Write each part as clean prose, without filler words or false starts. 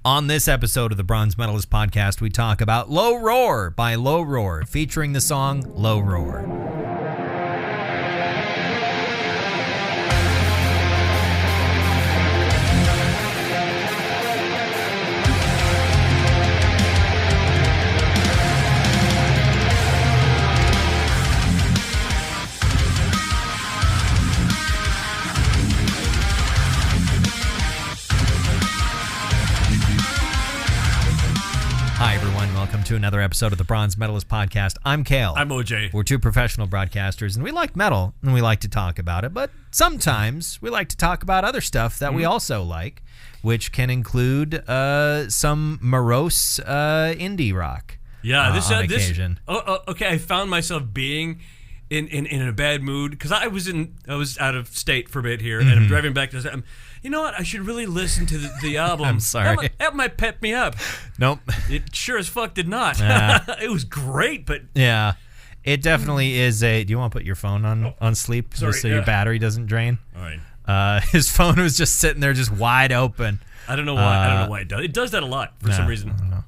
On this episode of the Bronze Metalist podcast, we talk about Low Roar by Low Roar, featuring the song Low Roar. Hi, everyone. Welcome to another episode of the Bronze Metalist podcast. I'm Kale. I'm OJ. We're two professional broadcasters, and we like metal, and we like to talk about it, but sometimes we like to talk about other stuff that we also like, which can include some morose indie rock on occasion. Okay, I found myself being in a bad mood because I was out of state for a bit here, and I'm driving back to you know what? I should really listen to the album. I'm sorry. That might pep me up. Nope. It sure as fuck did not. It was great, but... Yeah. It definitely is a... Do you want to put your phone on sleep just so your battery doesn't drain? All right. His phone was just sitting there just wide open. I don't know why it does. It does that a lot for some reason. I don't know.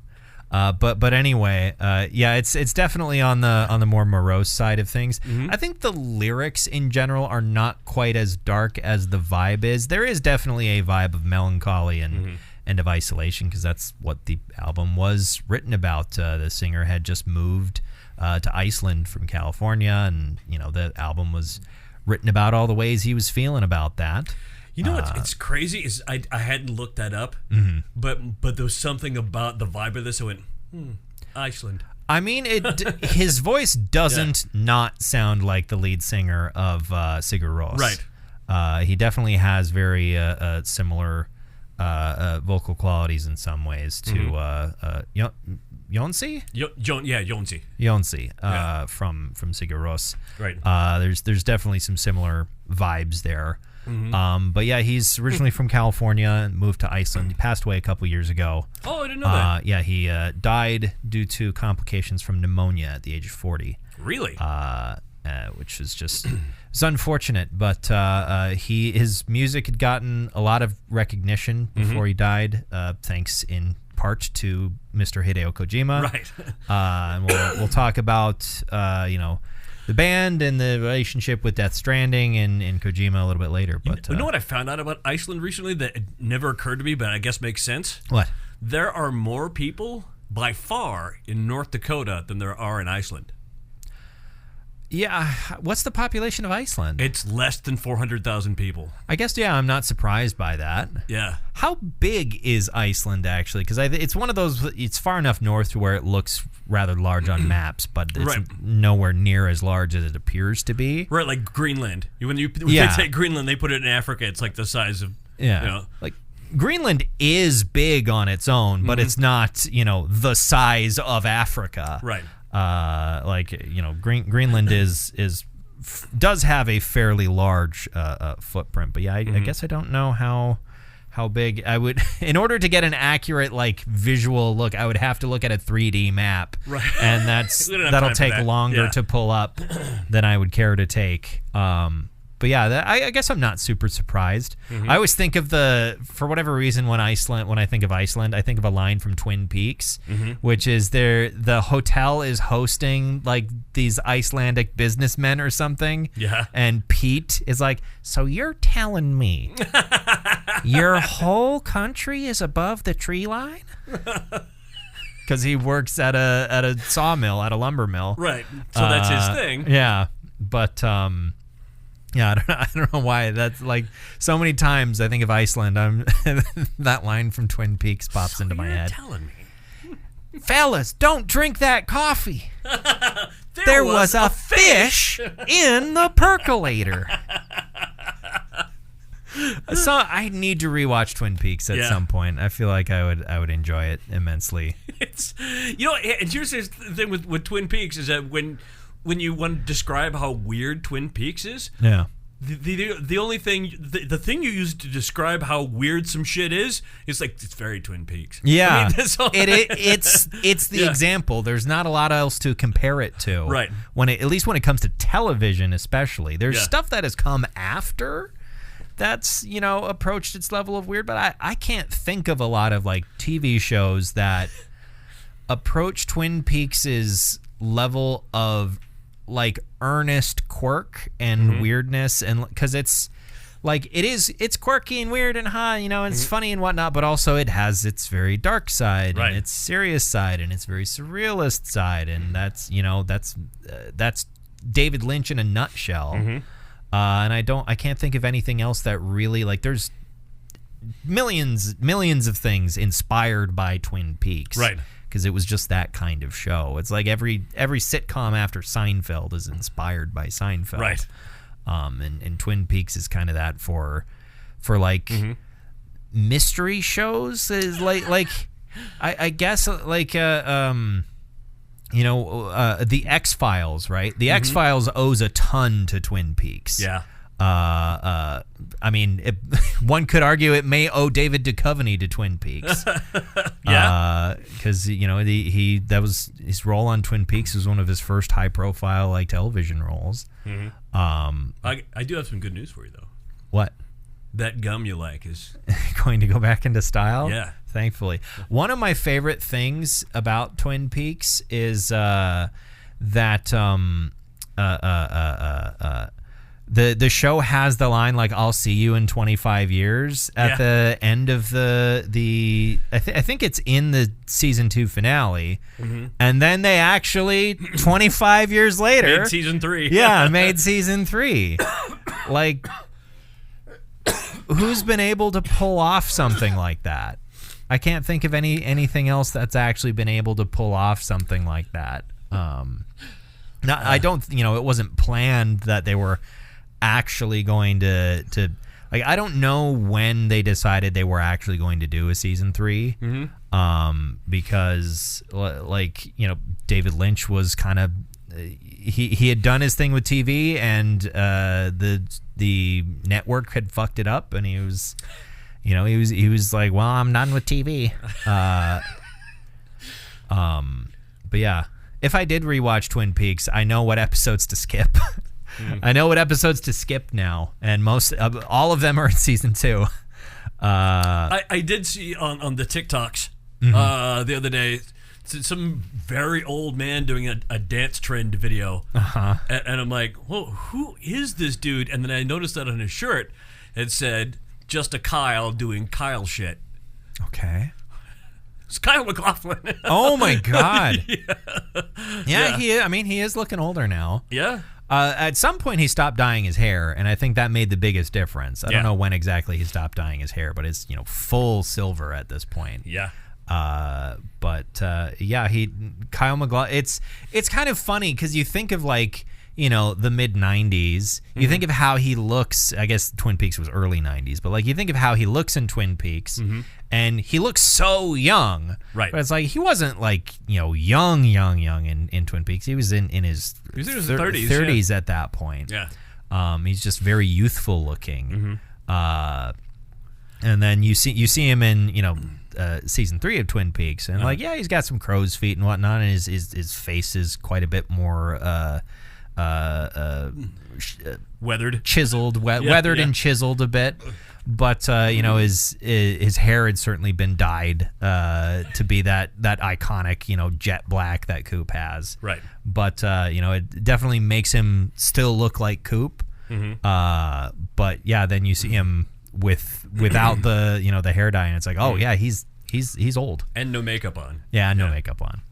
But anyway, yeah, it's definitely on the more morose side of things. I think the lyrics in general are not quite as dark as the vibe is. There is definitely a vibe of melancholy and of isolation, because that's what the album was written about. The singer had just moved to Iceland from California, and the album was written about all the ways he was feeling about that. You know what's crazy is I hadn't looked that up, but there was something about the vibe of this. I went, Iceland. I mean, his voice doesn't not sound like the lead singer of Sigur Rós. Right. He definitely has very similar vocal qualities in some ways to Jónsi? Jónsi. Jónsi from Sigur Rós. Right. There's definitely some similar vibes there. But yeah, he's originally from California and moved to Iceland. He passed away a couple years ago. Oh, I didn't know that. Yeah, he died due to complications from pneumonia at the age of 40. Really? Which is just it's unfortunate. But his music had gotten a lot of recognition before he died, thanks in part to Mr. Hideo Kojima. Right. And we'll talk about the band and the relationship with Death Stranding and Kojima a little bit later. But you know what I found out about Iceland recently that it never occurred to me, but I guess makes sense? What? There are more people by far in North Dakota than there are in Iceland. Yeah, what's the population of Iceland? It's less than 400,000 people. I guess, yeah, I'm not surprised by that. Yeah. How big is Iceland, actually? Because it's one of those, it's far enough north to where it looks rather large on maps, but it's nowhere near as large as it appears to be. Right, like Greenland. When they take Greenland, they put it in Africa. It's like the size of, like Greenland is big on its own, but it's not, the size of Africa. Right. Greenland does have a fairly large footprint, but yeah, I guess I don't know how big. I would, in order to get an accurate visual look, I would have to look at a 3D map, right? And that'll take longer to pull up than I would care to take. But yeah, I guess I'm not super surprised. I always think of for whatever reason, when I think of Iceland, I think of a line from Twin Peaks, which is the hotel is hosting these Icelandic businessmen or something. Yeah. And Pete is like, so you're telling me your whole country is above the tree line? Because he works at a sawmill, at a lumber mill. Right. So that's his thing. Yeah. But yeah, I don't know why. That's so many times I think of Iceland. That line from Twin Peaks pops into my head. Telling me, fellas, don't drink that coffee. there was a fish in the percolator. So I need to rewatch Twin Peaks at some point. I feel like I would enjoy it immensely. And here's the thing with Twin Peaks is that when you want to describe how weird Twin Peaks is, the only thing, the thing you use to describe how weird some shit is it's very Twin Peaks. Yeah, I mean, it's the example. There's not a lot else to compare it to. Right. At least when it comes to television, especially, there's stuff that has come after that's, you know, approached its level of weird, but I can't think of a lot of like TV shows that approach Twin Peaks' level of like earnest quirk and weirdness, and because it's like it's quirky and weird and you know, and it's funny and whatnot, but also it has its very dark side and its serious side and its very surrealist side, and that's, you know, that's David Lynch in a nutshell. And I can't think of anything else that really, like, there's millions of things inspired by Twin Peaks, right? Because it was just that kind of show. It's like every sitcom after Seinfeld is inspired by Seinfeld, right? And Twin Peaks is kind of that for like mystery shows, is like I guess like you know, the X-Files, right? The X-Files owes a ton to Twin Peaks. Yeah. I mean, one could argue it may owe David Duchovny to Twin Peaks. Yeah. Because, you know, that was his role on Twin Peaks was one of his first high-profile like television roles. I do have some good news for you, though. What? That gum you like is going to go back into style? Yeah. Thankfully. One of my favorite things about Twin Peaks is that the show has the line like "I'll see you in 25 years" at the end of the I think it's in the season 2 finale, and then they actually 25 years later made season 3. Made season 3. Like, who's been able to pull off something like that? I can't think of anything else that's actually been able to pull off something like that. I don't, you know, it wasn't planned that they were actually going to like, I don't know when they decided they were actually going to do a season 3, because like, you know, David Lynch was kind of he had done his thing with TV, and the network had fucked it up, and he was, you know, he was like, well, I'm done with TV. But yeah, if I did rewatch Twin Peaks, I know what episodes to skip. I know what episodes to skip now, and all of them are in season 2. I did see on the TikToks the other day some very old man doing a dance trend video, and I'm like, whoa, who is this dude? And then I noticed that on his shirt it said, "Just a Kyle doing Kyle shit." Okay. It's Kyle MacLachlan. Oh my God. Yeah. He is looking older now. Yeah. At some point, he stopped dyeing his hair, and I think that made the biggest difference. I don't know when exactly he stopped dyeing his hair, but it's, you know, full silver at this point. Yeah. Kyle MacLachlan. It's kind of funny because you think of, like, you know, the mid 90s. You think of how he looks. I guess Twin Peaks was early 90s, but like, you think of how he looks in Twin Peaks, and he looks so young. Right. But it's like, he wasn't like, you know, young in Twin Peaks. He was in his 30s at that point. Yeah. He's just very youthful looking. And then you see him in, you know, season 3 of Twin Peaks, and like, yeah, he's got some crow's feet and whatnot, and his face is quite a bit more weathered, chiseled, weathered and chiseled a bit. But you know, his hair had certainly been dyed to be that iconic, you know, jet black that Coop has. Right. But you know, it definitely makes him still look like Coop. But yeah, then you see him without the, you know, the hair dye, and it's like, oh yeah, he's old and no makeup on. Yeah, no makeup on.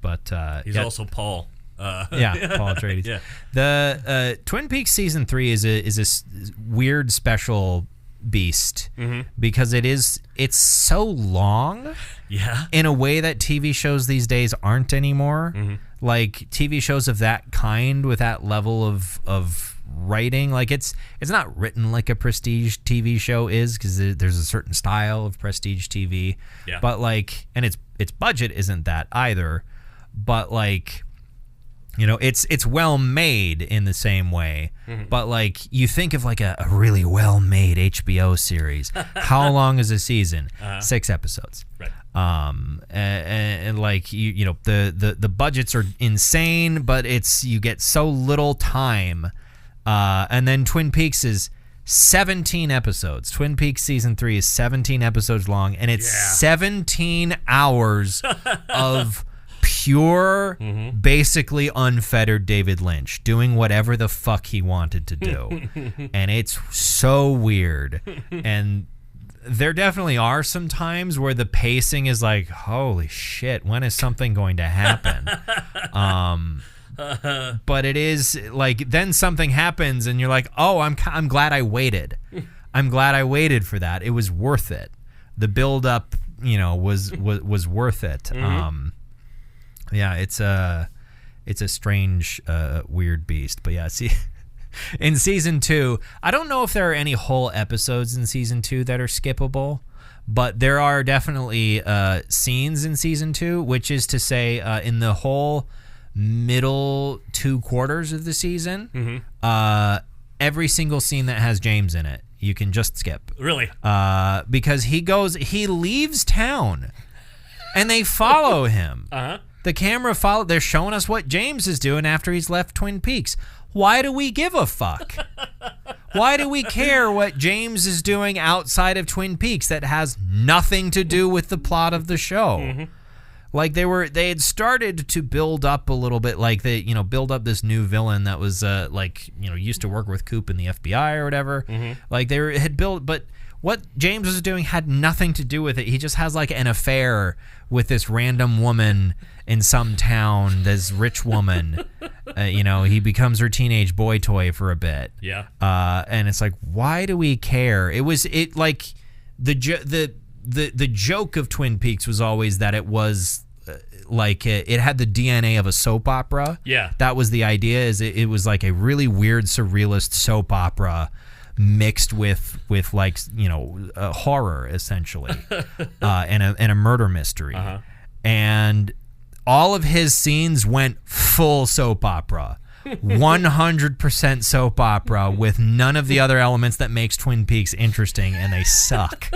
But he's also Paul. Paul Atreides. Yeah. The Twin Peaks season 3 is a weird special beast because it's so long. Yeah. In a way that TV shows these days aren't anymore. Like, TV shows of that kind with that level of writing, like, it's not written like a prestige TV show is, because there's a certain style of prestige TV. Yeah. But like, and its budget isn't that either. But like, you know, it's well made in the same way. But like, you think of like a really well made HBO series. How long is a season? 6 episodes. Right. And like, you know, the budgets are insane, but you get so little time. And then Twin Peaks is 17 episodes. Twin Peaks season 3 is 17 episodes long, and it's 17 hours of pure, basically unfettered David Lynch doing whatever the fuck he wanted to do. And it's so weird. And there definitely are some times where the pacing is like, holy shit, when is something going to happen? But it is like, then something happens and you're like, oh, I'm glad I waited. I'm glad I waited for that. It was worth it. The build up, was worth it. Yeah, it's a strange, weird beast. But yeah, see, in season 2, I don't know if there are any whole episodes in season 2 that are skippable, but there are definitely scenes in season 2, which is to say, in the whole middle 2 quarters of the season, every single scene that has James in it, you can just skip. Really? Because he leaves town, and they follow him. The camera follow. They're showing us what James is doing after he's left Twin Peaks. Why do we give a fuck? Why do we care what James is doing outside of Twin Peaks that has nothing to do with the plot of the show? Like they had started to build up a little bit, like they, build up this new villain that was used to work with Coop in the FBI or whatever. Like they had built, but what James was doing had nothing to do with it. He just has like an affair with this random woman in some town, this rich woman. He becomes her teenage boy toy for a bit. Yeah. And it's like, why do we care? The joke of Twin Peaks was always that it was it had the DNA of a soap opera. Yeah. That was the idea, is it was like a really weird surrealist soap opera mixed with horror, essentially, and a murder mystery. And all of his scenes went full soap opera. 100% soap opera with none of the other elements that makes Twin Peaks interesting, and they suck.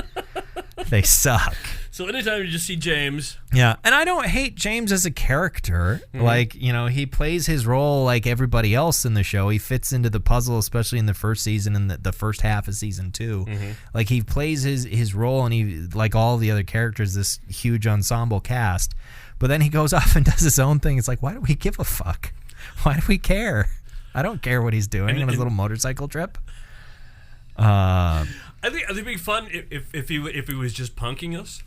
They suck. So anytime you just see James. Yeah, and I don't hate James as a character. He plays his role like everybody else in the show. He fits into the puzzle, especially in the first season and the first half of season 2. Like, he plays his role, and he, like all the other characters, this huge ensemble cast. But then he goes off and does his own thing. It's like, why do we give a fuck? Why do we care? I don't care what he's doing on his little motorcycle trip. I think it'd be fun if he was just punking us.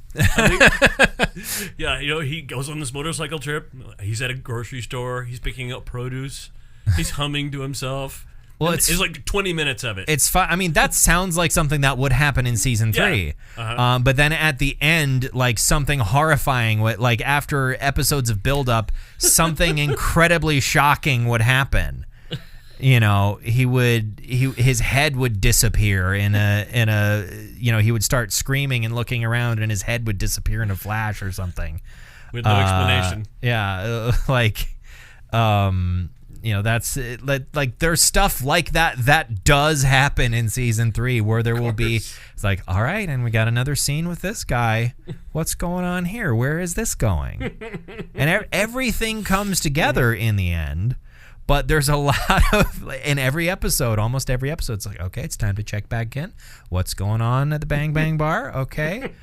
Yeah, he goes on this motorcycle trip. He's at a grocery store. He's picking up produce. He's humming to himself. Well, it's like 20 minutes of it. It's fun. I mean, that sounds like something that would happen in season 3. Yeah. But then at the end, like something horrifying, like after episodes of build-up, something incredibly shocking would happen. His head would disappear in a he would start screaming and looking around, and his head would disappear in a flash or something. With no explanation. Yeah, that's like there's stuff like that does happen in season 3, where there will be, it's like, all right, and we got another scene with this guy. What's going on here? Where is this going? And everything comes together in the end. But there's a lot of, in every episode, almost every episode, it's like, okay, it's time to check back in. What's going on at the Bang Bang Bar? Okay.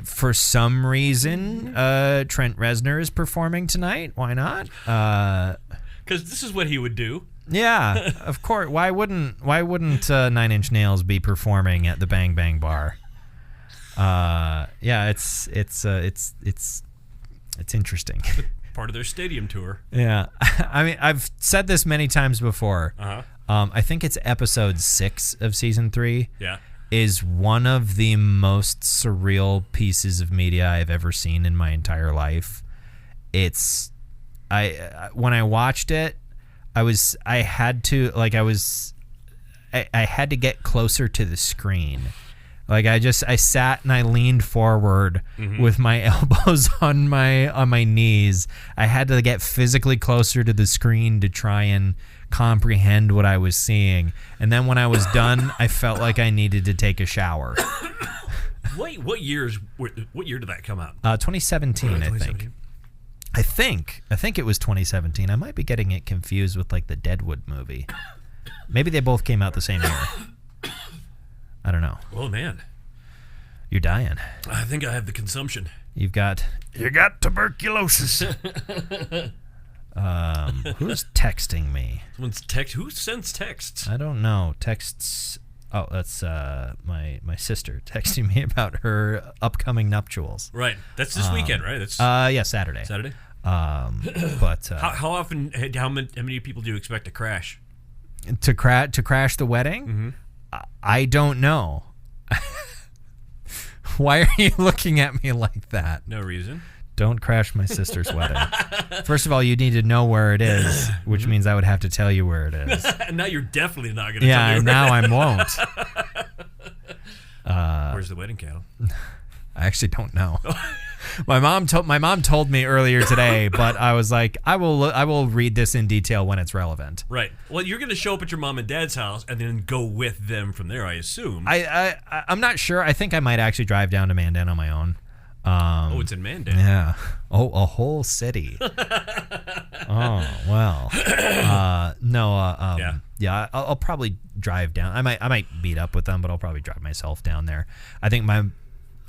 For some reason, Trent Reznor is performing tonight. Why not? Because this is what he would do. Yeah, of course. Why wouldn't Nine Inch Nails be performing at the Bang Bang Bar? Yeah, it's interesting. Part of their stadium tour. Yeah. I mean, I've said this many times before. I think it's episode 6 of season 3. Yeah. Is one of the most surreal pieces of media I've ever seen in my entire life. When I watched it, I had to get closer to the screen. Like, I sat and I leaned forward with my elbows on my knees. I had to get physically closer to the screen to try and comprehend what I was seeing. And then when I was done, I felt like I needed to take a shower. What year did that come out? 2017, I think. I think it was 2017. I might be getting it confused with like the Deadwood movie. Maybe they both came out the same year. I don't know. Oh, man. You're dying. I think I have the consumption. You got tuberculosis. Who's texting me? Who sends texts? I don't know. Texts. Oh, that's my sister texting me about her upcoming nuptials. Right. That's this weekend, right? That's yeah, Saturday. Saturday. But how often? How many people do you expect to crash? To crash the wedding? Mm-hmm. I don't know. Why are you looking at me like that? No reason. Don't crash my sister's wedding. First of all, you need to know where it is, which means I would have to tell you where it is. Now you're definitely not going to tell me. Yeah, now I won't. Where's the wedding candle? I actually don't know. My mom told me earlier today, but I was like, I will read this in detail when it's relevant. Right. Well, you're going to show up at your mom and dad's house and then go with them from there, I assume. I'm not sure. I think I might actually drive down to Mandan on my own. It's in Mandan. Yeah. Oh, a whole city. Oh, well. Yeah. I'll probably drive down. I might meet up with them, but I'll probably drive myself down there. I think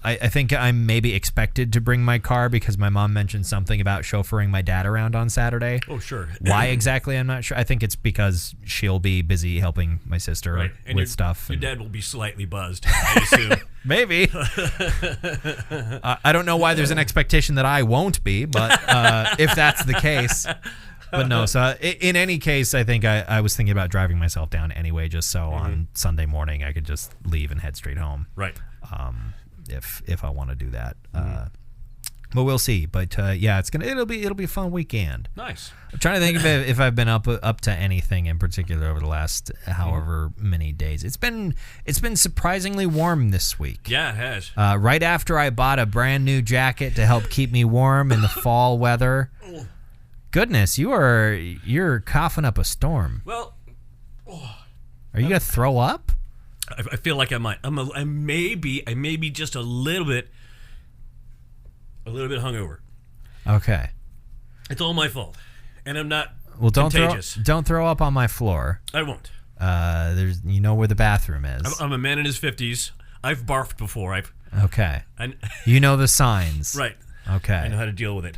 I think I'm maybe expected to bring my car because my mom mentioned something about chauffeuring my dad around on Saturday. Oh, sure. Why exactly, I'm not sure. I think it's because she'll be busy helping my sister with stuff. Your dad will be slightly buzzed, I assume. Maybe. I don't know why there's an expectation that I won't be, but if that's the case. But no, so in any case, I think I was thinking about driving myself down anyway, just so on Sunday morning I could just leave and head straight home. Right. If I want to do that. But we'll see. But yeah, it'll be a fun weekend. Nice. I'm trying to think if I've been up to anything in particular over the last however many days. It's been surprisingly warm this week. Yeah, it has. Right after I bought a brand new jacket to help keep me warm in the fall weather. Goodness, you're coughing up a storm. Well, are you gonna throw up? I feel like I might. I may be just a little bit hungover. Okay. It's all my fault, and I'm not. Well, don't contagious. don't throw up on my floor. I won't. There's where the bathroom is. I'm a man in his 50s. I've barfed before. Okay. You know the signs. Right. Okay. I know how to deal with it.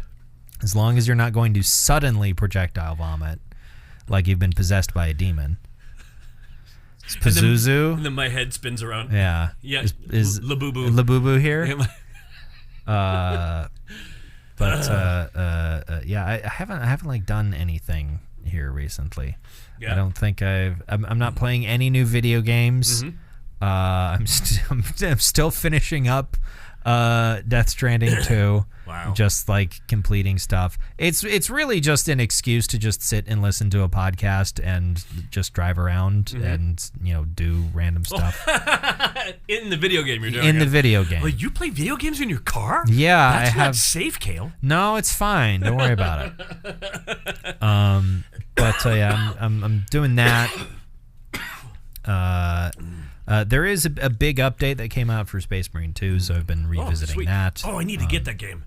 As long as you're not going to suddenly projectile vomit, like you've been possessed by a demon. It's Pazuzu. And then my head spins around. Yeah. Yeah. Is Labubu. Labubu here? Yeah, yeah, I haven't like done anything here recently. Yeah. I don't think I'm not playing any new video games. Mm-hmm. I'm still finishing up Death Stranding 2. Wow. Just like completing stuff. It's really just an excuse to just sit and listen to a podcast and just drive around and do random stuff. In the video game you're doing. In the video game. Oh, you play video games in your car? Yeah, That's I have. Not safe, Kale. No, it's fine. Don't worry about it. But yeah, I'm doing that. There is a big update that came out for Space Marine 2, so I've been revisiting that. Oh, I need to get that game.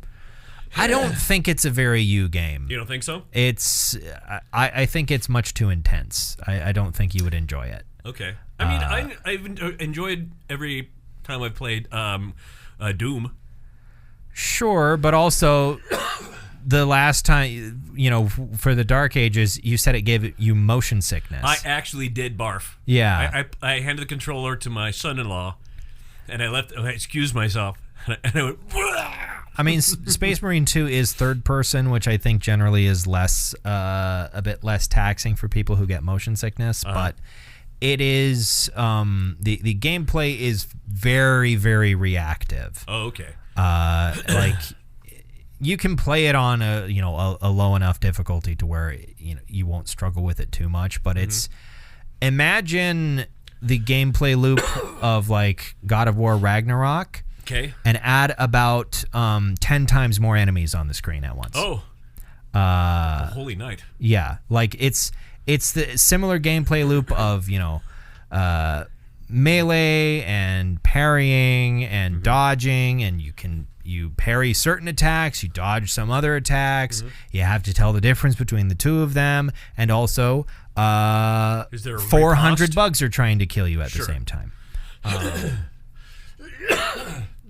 I don't think it's a very you game. You don't think so? I think it's much too intense. I don't think you would enjoy it. Okay. I mean, I've enjoyed every time I've played Doom. Sure, but also the last time, for the Dark Ages, you said it gave you motion sickness. I actually did barf. Yeah. I handed the controller to my son-in-law, and I excused myself, and I went, I mean, Space Marine 2 is third person, which I think generally is a bit less taxing for people who get motion sickness, but it is, the gameplay is very, very reactive. Oh, okay. Like you can play it on a low enough difficulty to where you won't struggle with it too much, but it's imagine the gameplay loop of like God of War Ragnarok. Okay. And add about 10 times more enemies on the screen at once. Oh. Holy night. Yeah, like it's the similar gameplay loop of melee and parrying and dodging, and you can you parry certain attacks, you dodge some other attacks. You have to tell the difference between the two of them, and also Is there a 400 riposte? bugs are trying to kill you at the Sure. same time.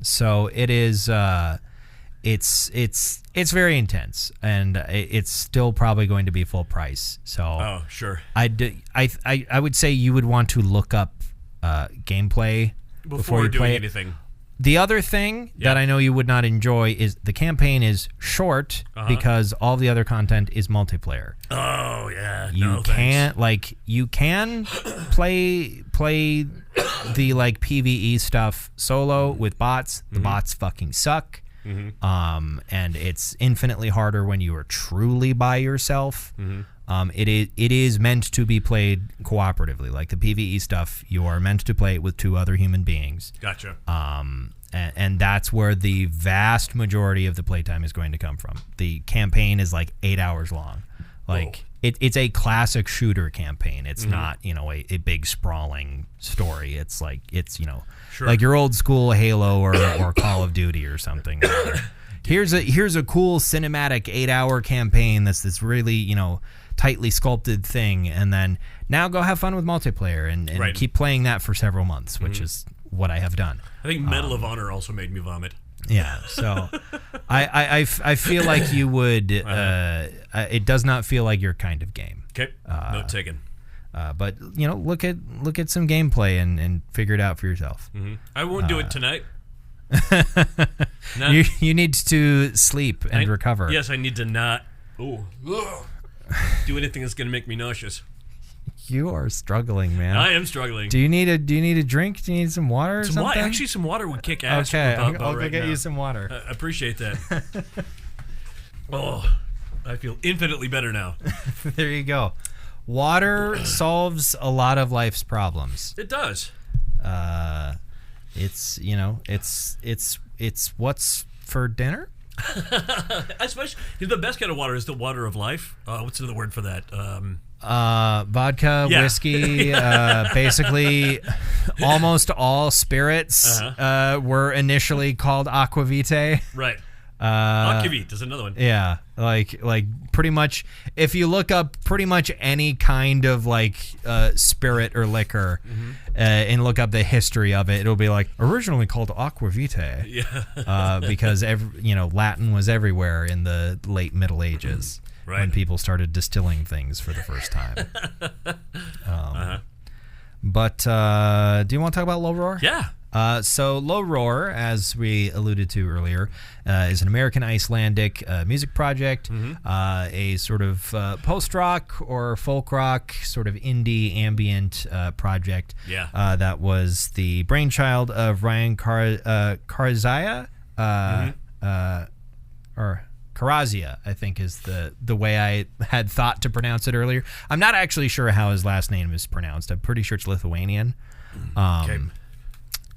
So it is. It's very intense, and it's still probably going to be full price. So sure. I would say you would want to look up gameplay before you doing play it. anything. The other thing that I know you would not enjoy is the campaign is short because all the other content is multiplayer. Oh yeah, You can't you can play the like PvE stuff solo with bots. The bots fucking suck. And it's infinitely harder when you are truly by yourself. It is meant to be played cooperatively. Like the PvE stuff, you are meant to play it with two other human beings. Gotcha. And that's where the vast majority of the playtime is going to come from. The campaign is like 8 hours long. Like it's a classic shooter campaign. It's not, a big sprawling story. It's like like your old school Halo or Call of Duty or something. Here's a cool cinematic 8-hour campaign that's really, tightly sculpted thing, and then now go have fun with multiplayer and keep playing that for several months, which is what I have done. I think Medal of Honor also made me vomit. Yeah, so I feel like you would. It does not feel like your kind of game. Okay, note taken. But look at some gameplay and figure it out for yourself. I won't do it tonight. You need to sleep and recover. Yes, I need to not do anything that's going to make me nauseous. You are struggling, man. I am struggling. Do you need a drink? Do you need some water or something? Actually, some water would kick ass. Okay, I'll go right get now. you some water. I appreciate that. I feel infinitely better now. There you go. Water solves a lot of life's problems. It does. It's what's for dinner. Especially the best kind of water is the water of life. What's the other word for that? Vodka, whiskey, basically almost all spirits were initially called aquavitae. Right. Aquavit is another one. Yeah, like pretty much if you look up pretty much any kind of like spirit or liquor and look up the history of it, it'll be like originally called aquavitae. Yeah. Because Latin was everywhere in the late Middle Ages. Right. When people started distilling things for the first time. But do you want to talk about Low Roar? Yeah. So Low Roar, as we alluded to earlier, is an American Icelandic music project, a sort of post-rock or folk rock, sort of indie ambient project that was the brainchild of Ryan Karazia, or Karazia, I think is the way I had thought to pronounce it earlier. I'm not actually sure how his last name is pronounced. I'm pretty sure it's Lithuanian. Okay.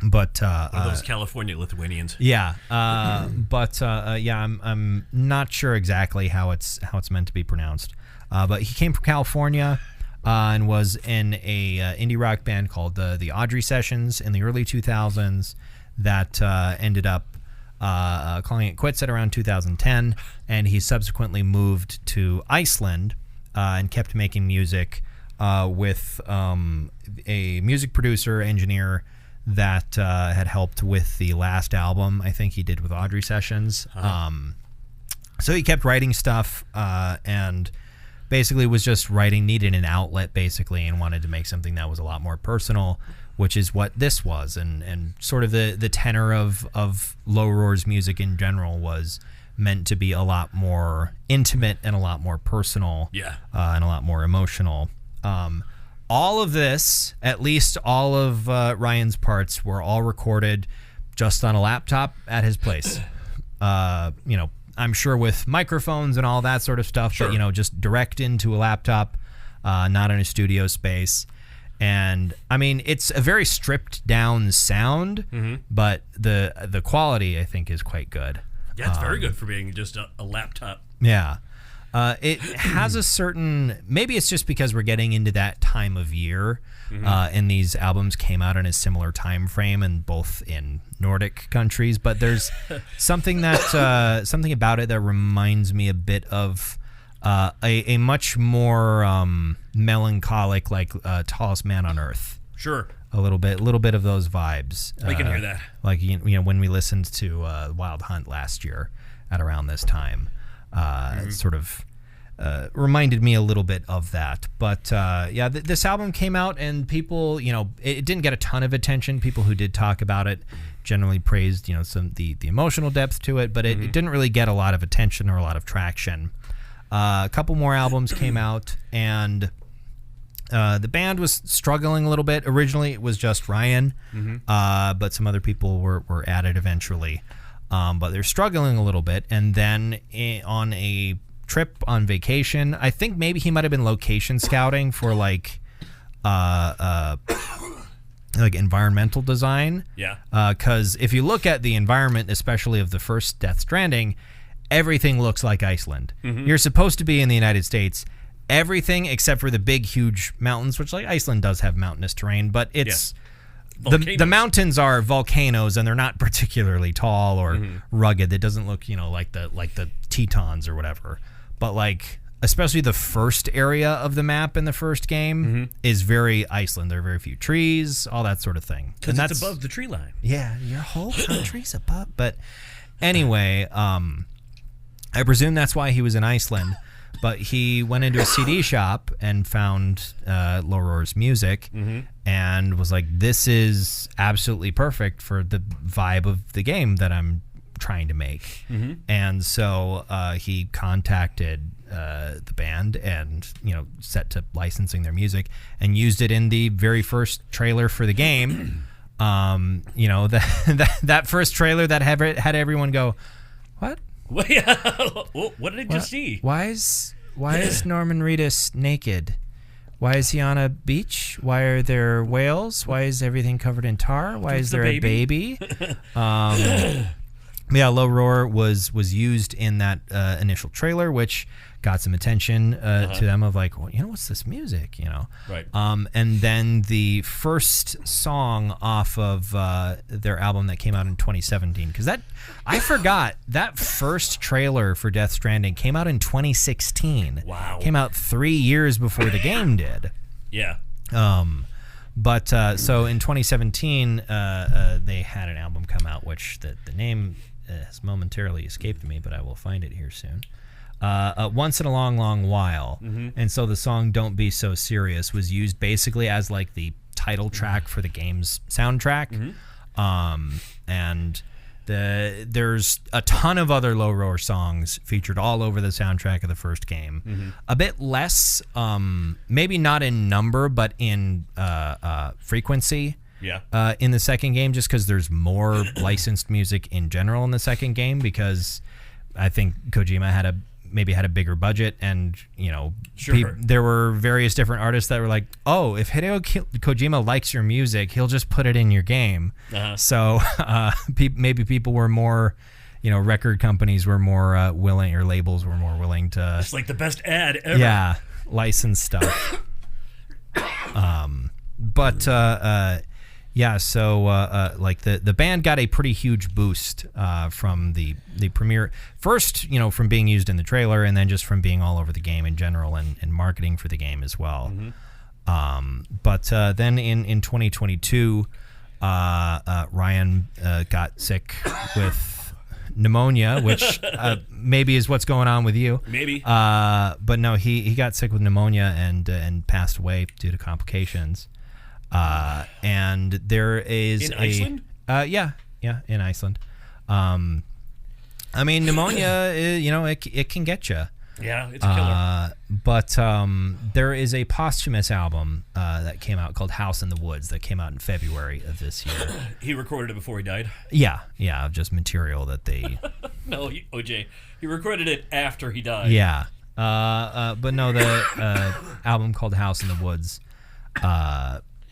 But one of those California Lithuanians. Yeah. I'm not sure exactly how it's meant to be pronounced. But he came from California and was in a indie rock band called the Audrey Sessions in the early 2000s that ended up calling it quits at around 2010, and he subsequently moved to Iceland and kept making music with a music producer engineer that had helped with the last album I think he did with Audrey Sessions. So he kept writing stuff and basically was just needed an outlet basically, and wanted to make something that was a lot more personal, which is what this was, and sort of the tenor of Low Roar's music in general was meant to be a lot more intimate and a lot more personal, and a lot more emotional. All of this, at least all of Ryan's parts, were all recorded just on a laptop at his place. I'm sure with microphones and all that sort of stuff, but just direct into a laptop, not in a studio space. And I mean, it's a very stripped down sound, but the quality I think is quite good. Yeah, it's very good for being just a laptop. Yeah. It has a certain, maybe it's just because we're getting into that time of year, and these albums came out in a similar time frame, and both in Nordic countries. But there's something something about it that reminds me a bit of a much more melancholic, like Tallest Man on Earth. Sure. A little bit of those vibes. I can hear that. Like when we listened to Wild Hunt last year at around this time, it sort of reminded me a little bit of that. But this album came out, and people, it didn't get a ton of attention. People who did talk about it generally praised, some the emotional depth to it, but it didn't really get a lot of attention or a lot of traction. A couple more albums came out, and the band was struggling a little bit. Originally, it was just Ryan, but some other people were added eventually. But they're struggling a little bit. And then on a trip on vacation, I think maybe he might have been location scouting for like environmental design. Yeah. Because if you look at the environment, especially of the first Death Stranding, everything looks like Iceland. You're supposed to be in the United States. Everything except for the big, huge mountains, which like Iceland does have mountainous terrain, but it's the mountains are volcanoes, and they're not particularly tall or rugged. It doesn't look, like the Tetons or whatever. But like, especially the first area of the map in the first game is very Iceland. There are very few trees, all that sort of thing. Because it's above the tree line. Yeah, your whole country's above. But anyway, I presume that's why he was in Iceland. But he went into a CD shop and found Low Roar's music and was like, this is absolutely perfect for the vibe of the game that I'm trying to make. And so he contacted the band and, set to licensing their music and used it in the very first trailer for the game. That first trailer that had everyone go, what? What did I just see? Why is Norman Reedus naked? Why is he on a beach? Why are there whales? Why is everything covered in tar? Why is there a baby? Low Roar was used in that initial trailer, which got some attention to them of like, well, what's this music? Right. And then the first song off of their album that came out in 2017, because I forgot that first trailer for Death Stranding came out in 2016. Wow. Came out 3 years before the game did. Yeah. But so in 2017, they had an album come out, which the name has momentarily escaped me, but I will find it here soon. Once in a Long, Long While. And so the song Don't Be So Serious was used basically as like the title track for the game's soundtrack. And there's a ton of other Low Roar songs featured all over the soundtrack of the first game. A bit less, maybe not in number, but in frequency. Yeah. In the second game, just because there's more licensed music in general in the second game, because I think Kojima had a bigger budget, and there were various different artists that were like, oh, if Hideo Kojima likes your music, he'll just put it in your game. So maybe people were more, record companies were more willing, or labels were more willing to. It's like the best ad ever. Yeah, license stuff. Yeah, so like the band got a pretty huge boost from the premiere. First, from being used in the trailer, and then just from being all over the game in general, and marketing for the game as well. But then in 2022, Ryan got sick with pneumonia, which maybe is what's going on with you. Maybe. But no, he got sick with pneumonia and passed away due to complications. And there is in Iceland? In Iceland. I mean, pneumonia, it can get you. Yeah, it's a killer. But there is a posthumous album that came out called House in the Woods that came out in February of this year. He recorded it before he died? Yeah, just material that they... No, OJ, he recorded it after he died. Yeah. But no, the album called House in the Woods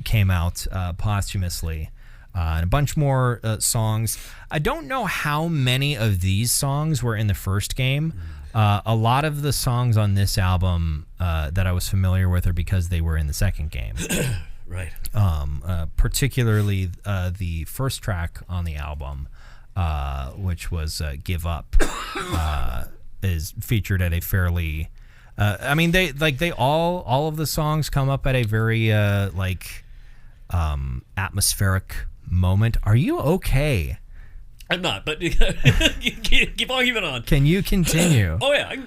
came out posthumously, and a bunch more songs. I don't know how many of these songs were in the first game, A lot of the songs on this album that I was familiar with are because they were in the second game. Right. Particularly the first track on the album, which was "Give Up," is featured at a fairly. They all of the songs come up at a very atmospheric moment. Are you okay? I'm not, but keep on keeping on. Can you continue? Oh yeah.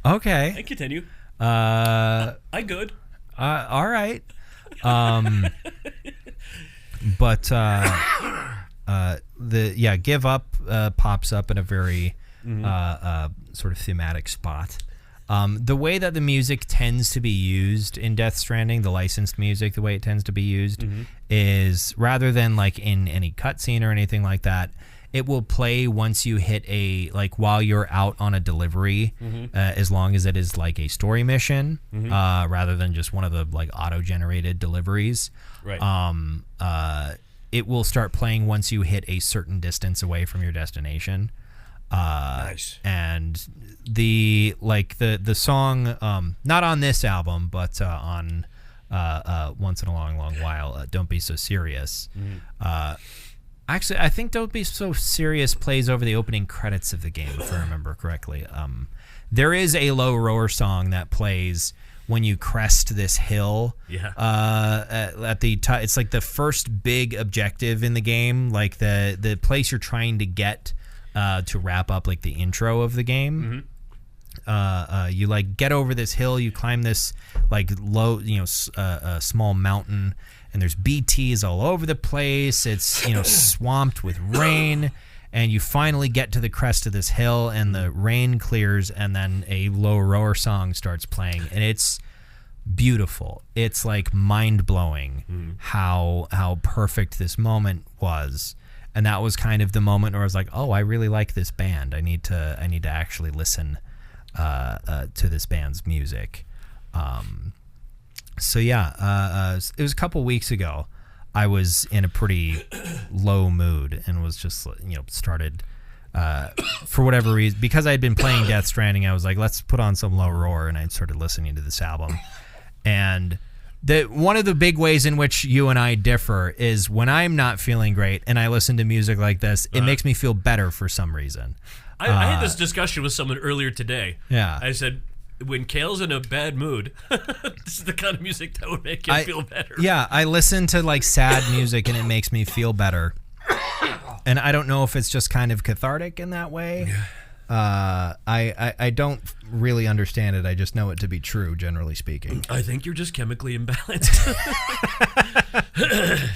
Okay. I continue. I good. All right. Give Up pops up in a very sort of thematic spot. The way that the music tends to be used in Death Stranding, the licensed music, the way it tends to be used is rather than like in any cutscene or anything like that, it will play once you hit while you're out on a delivery, as long as it is like a story mission, rather than just one of the like auto-generated deliveries. Right. It will start playing once you hit a certain distance away from your destination. Nice. And the song, not on this album, but on Once in a Long, Long While, Don't Be So Serious. Actually, I think Don't Be So Serious plays over the opening credits of the game, if I remember correctly. There is a Low Roar song that plays when you crest this hill. Yeah. At the it's like the first big objective in the game, like the place you're trying to get to wrap up like the intro of the game. You like get over this hill, you climb this like low, small mountain, and there's BTs all over the place. It's swamped with rain, and you finally get to the crest of this hill, and the rain clears, and then a Low Roar song starts playing, and it's beautiful. It's like mind blowing how perfect this moment was. And that was kind of the moment where I was like, "Oh, I really like this band. I need to actually listen to this band's music." It was a couple weeks ago. I was in a pretty low mood and was just started for whatever reason, because I had been playing Death Stranding. I was like, "Let's put on some Low Roar," and I started listening to this album. And one of the big ways in which you and I differ is when I'm not feeling great and I listen to music like this, it makes me feel better for some reason. I had this discussion with someone earlier today. Yeah. I said, when Kale's in a bad mood, this is the kind of music that would make him feel better. Yeah, I listen to like sad music and it makes me feel better. And I don't know if it's just kind of cathartic in that way. I don't really understand it. I just know it to be true, generally speaking. I think you're just chemically imbalanced.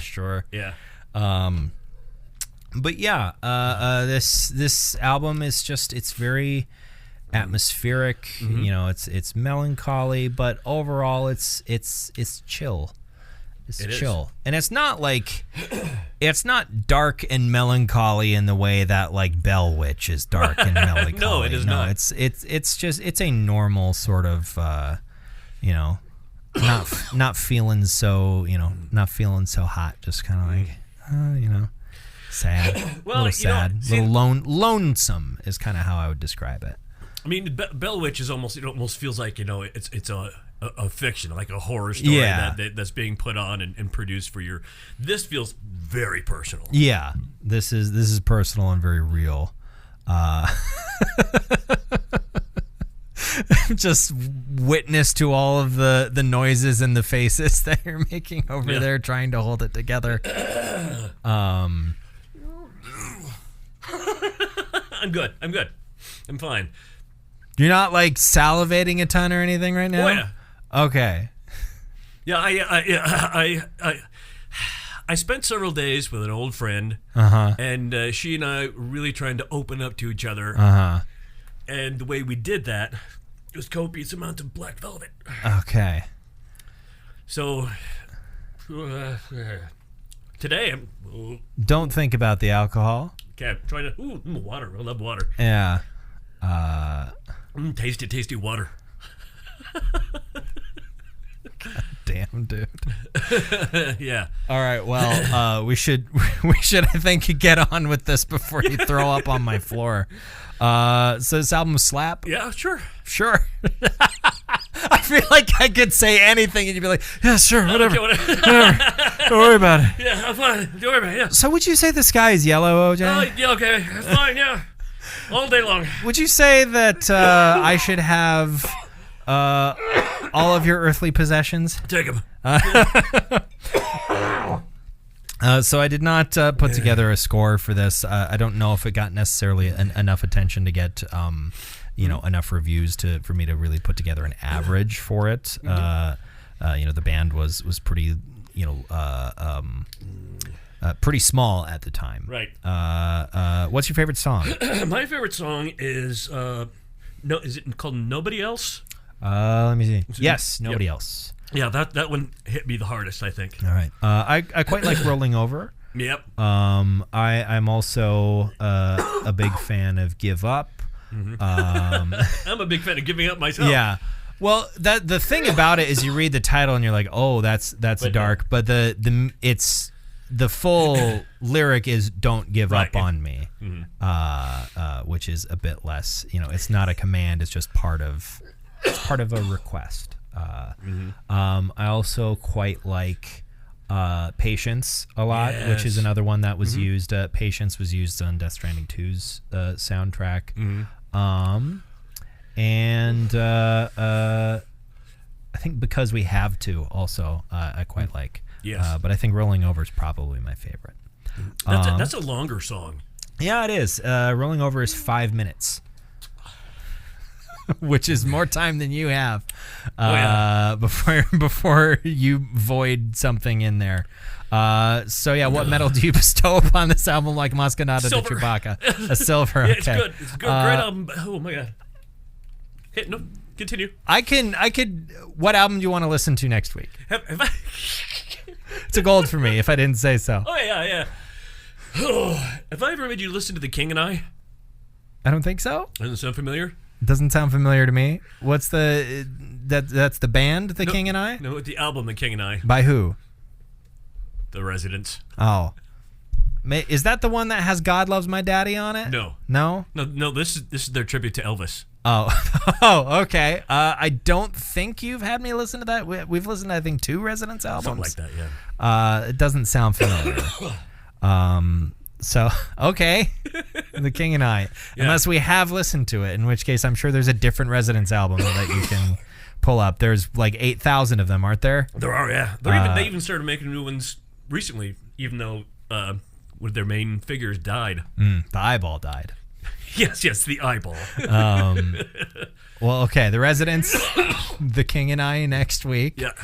Sure. Yeah. But yeah, this album is just, it's very atmospheric. It's melancholy, but overall it's chill. It's chill. And it's not like, it's not dark and melancholy in the way that like Bell Witch is dark and melancholy. No, it is not. It's just, it's a normal sort of, not feeling so, not feeling so hot. Just kind of like, sad, Well, a little sad, little lonesome is kind of how I would describe it. I mean, Bell Witch is almost, it almost feels like, it's a fiction, like a horror story that's being put on and produced for your. This feels very personal. Yeah, this is personal and very real. Just witness to all of the noises and the faces that you're making over there, trying to hold it together. I'm good. I'm fine. You're not like salivating a ton or anything right now? Oh yeah. Okay. Yeah, I spent several days with an old friend, and she and I were really trying to open up to each other. And the way we did that was copious amounts of black velvet. Okay. So today don't think about the alcohol. Okay, I'm trying to water. I love water. Yeah. Tasty water. God Damn, dude. Yeah. All right. Well, we should I think get on with this before you throw up on my floor. So this album slap? Yeah, sure. Sure. I feel like I could say anything and you'd be like, yeah, sure, whatever. Okay, Whatever. Don't worry about it. Yeah, I'm fine. Don't worry about it. Yeah. So would you say the sky is yellow, OJ? Oh, yeah, okay. It's fine, yeah. All day long. Would you say that I should have all of your earthly possessions? Take them. So I did not put together a score for this. I don't know if it got necessarily enough attention to get enough reviews for me to really put together an average for it. The band was pretty pretty small at the time. Right. What's your favorite song? My favorite song is is it called Nobody Else? Let me see. Yes, Nobody Else. Yeah, that one hit me the hardest, I think. All right. I quite like Rolling Over. Yep. I'm also a big fan of Give Up. I'm a big fan of Giving Up myself. Yeah. Well, the thing about it is you read the title and you're like, oh, that's dark. But it's the full lyric is "Don't give up on me," which is a bit less. It's not a command. It's just part of a request. I also quite like Patience a lot, which is another one that was used. Patience was used on Death Stranding 2's soundtrack. And I think Because We Have To also I quite like. Yes. But I think Rolling Over is probably my favorite. That's a longer song. Yeah, it is. Rolling Over is 5 minutes. Which is more time than you have before you void something in there. What metal do you bestow upon this album like Mascanada de Chewbacca? A silver. Yeah, okay. it's good. It's a good, great album. Oh my god. Hey, no, continue. I could. What album do you want to listen to next week? Have I? It's a gold for me if I didn't say so. Oh yeah. Have I ever made you listen to The King and I? I don't think so. Doesn't sound familiar? Doesn't sound familiar to me. What's that's the band, The King and I? No, the album The King and I. By who? The Residents. Oh. Is that the one that has God Loves My Daddy on it? No. No? No, this is their tribute to Elvis. Oh. Okay. I don't think you've had me listen to that. We've listened to, I think, 2 Residents albums. Something like that, yeah. It doesn't sound familiar. So, okay. The King and I. Yeah. Unless we have listened to it, in which case I'm sure there's a different Residents album that you can pull up. There's like 8,000 of them, aren't there? There are, yeah. They even started making new ones recently, even though their main figures died. The eyeball died. Yes, the eyeball. Well, okay. The Residents, The King and I next week. Yeah.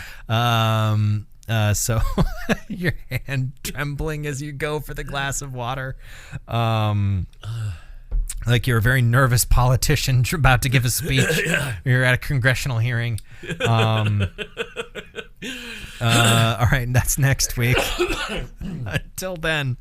So your hand trembling as you go for the glass of water. Like you're a very nervous politician about to give a speech. Yeah. You're at a congressional hearing. All right, that's next week. Until then.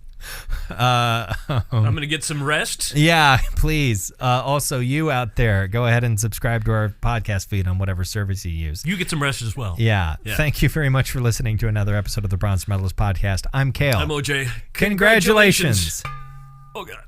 I'm going to get some rest. Yeah, please. Also, you out there, go ahead and subscribe to our podcast feed on whatever service you use. You get some rest as well. Yeah. Thank you very much for listening to another episode of the Bronze Metalist Podcast. I'm Kale. I'm OJ. Congratulations. Oh, God.